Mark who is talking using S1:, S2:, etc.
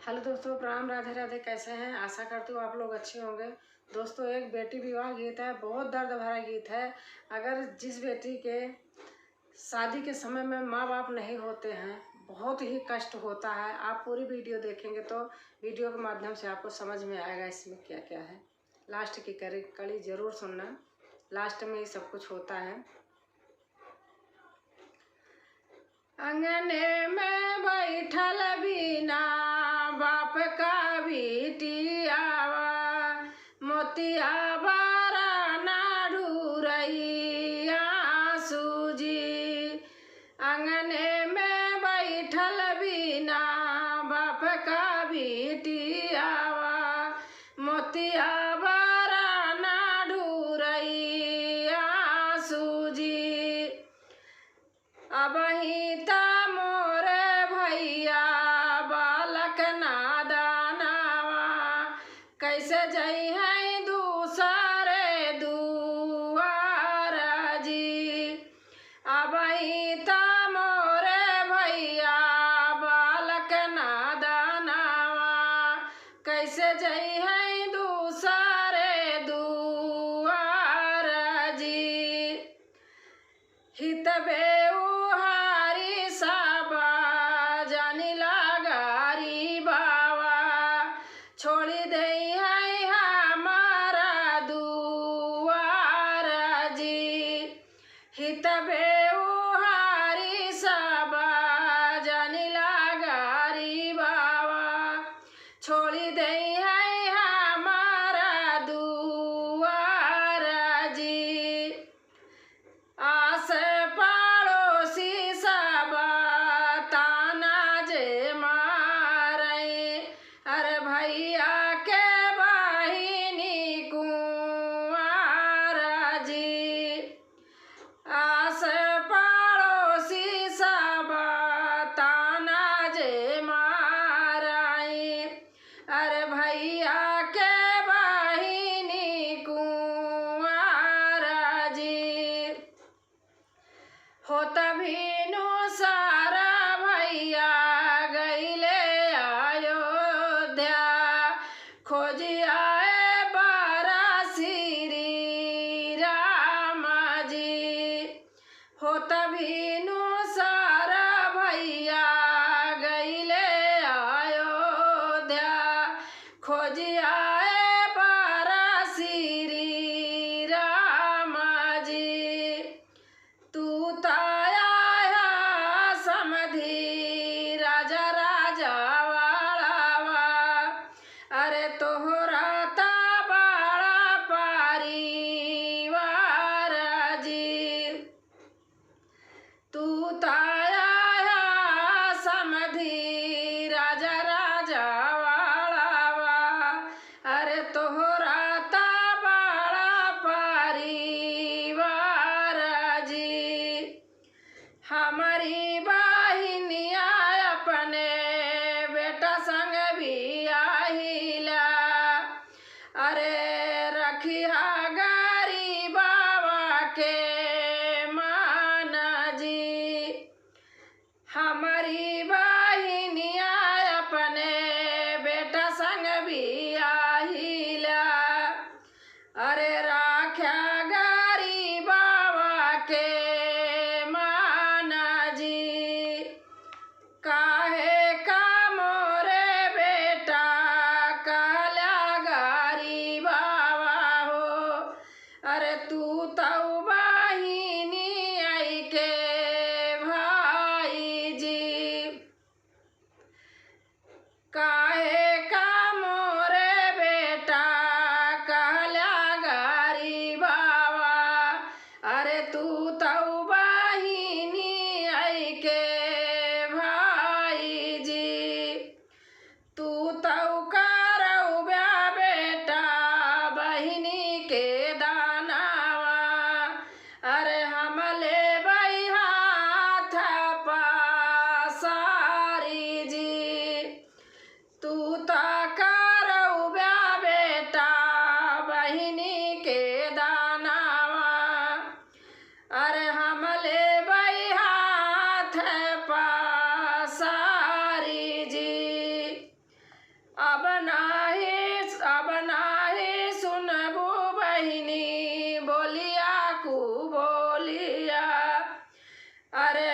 S1: Hello दोस्तों, प्रणाम, राधे राधे। कैसे हैं? आशा करती हूँ आप लोग अच्छे होंगे। दोस्तों, एक बेटी विवाह गीत है, बहुत दर्द भरा गीत है। अगर जिस बेटी के शादी के समय में माँ बाप नहीं होते हैं, बहुत ही कष्ट होता है। आप पूरी वीडियो देखेंगे तो वीडियो के माध्यम से आपको समझ में आएगा इसमें क्या क्या है। लास्ट की कड़ी जरूर सुनना, लास्ट में ही सब कुछ होता है। अंगने में बैठल बिना बाप का बिटियावा, मोतिया बारा ना ढूरैया सूजी। अंगने में बैठल बिना बाप का बिटियावा, मोतिया बारा ना ढूरैया सूजी। अबही ता मोरे भैया बालक नादानावा, कैसे जई है दूसरे दुआर जी। अबही ता मोरे भैया बालक नादानावा, कैसे जई है दूसरे दुआर जी। हित बेऊ छोड़ी दे है हमारा दुआर जी। हित बेउहारी सबा जानी लगारी बाबा, छोड़ी दे है हमारा दुआर जी। आस पड़ोसी सबा ताना जे मारे, अरे भैया के बहिनी कुंवर जी। आस पड़ोसी सब ताना जे माराई, अरे भैया के बहिनी कुंवर जी। हो तभीनु सारा भैया गईले अयोध्या, खोजिया बारा श्री राम जी। हो तभीनु सारा भैया गईले अयोध्या, खोजिया बारा श्री राम जी। तू ताया समधी राजा राजा वालावा, अरे तोहरा ता बड़ा परिवार जी। तू ताया समधी राजा राजा वालावा, अरे तोहरा ता बड़ा परिवार जी। हमारी बहिनिया अपने बेटा संग भी आहिला, अरे रखिया गरीब बाबा के मान जी। हमारी बहिनिया अपने बेटा संग भी आहिला, अरे राख्या गरीब बाबा के मान जी। काहे का मोरे बेटा कहला गरीब बाबा हो, अरे तू तऊ बहिनी आई के भाई जी। काहे का मोरे बेटा कहला गरीब बाबा, अरे तू तऊ बहिनी आई के भाई जी। तू तऊ करऊ ब्या बेटा बहिनी के दानावा, अरे हमले बई हाथ पासारी जी। अरे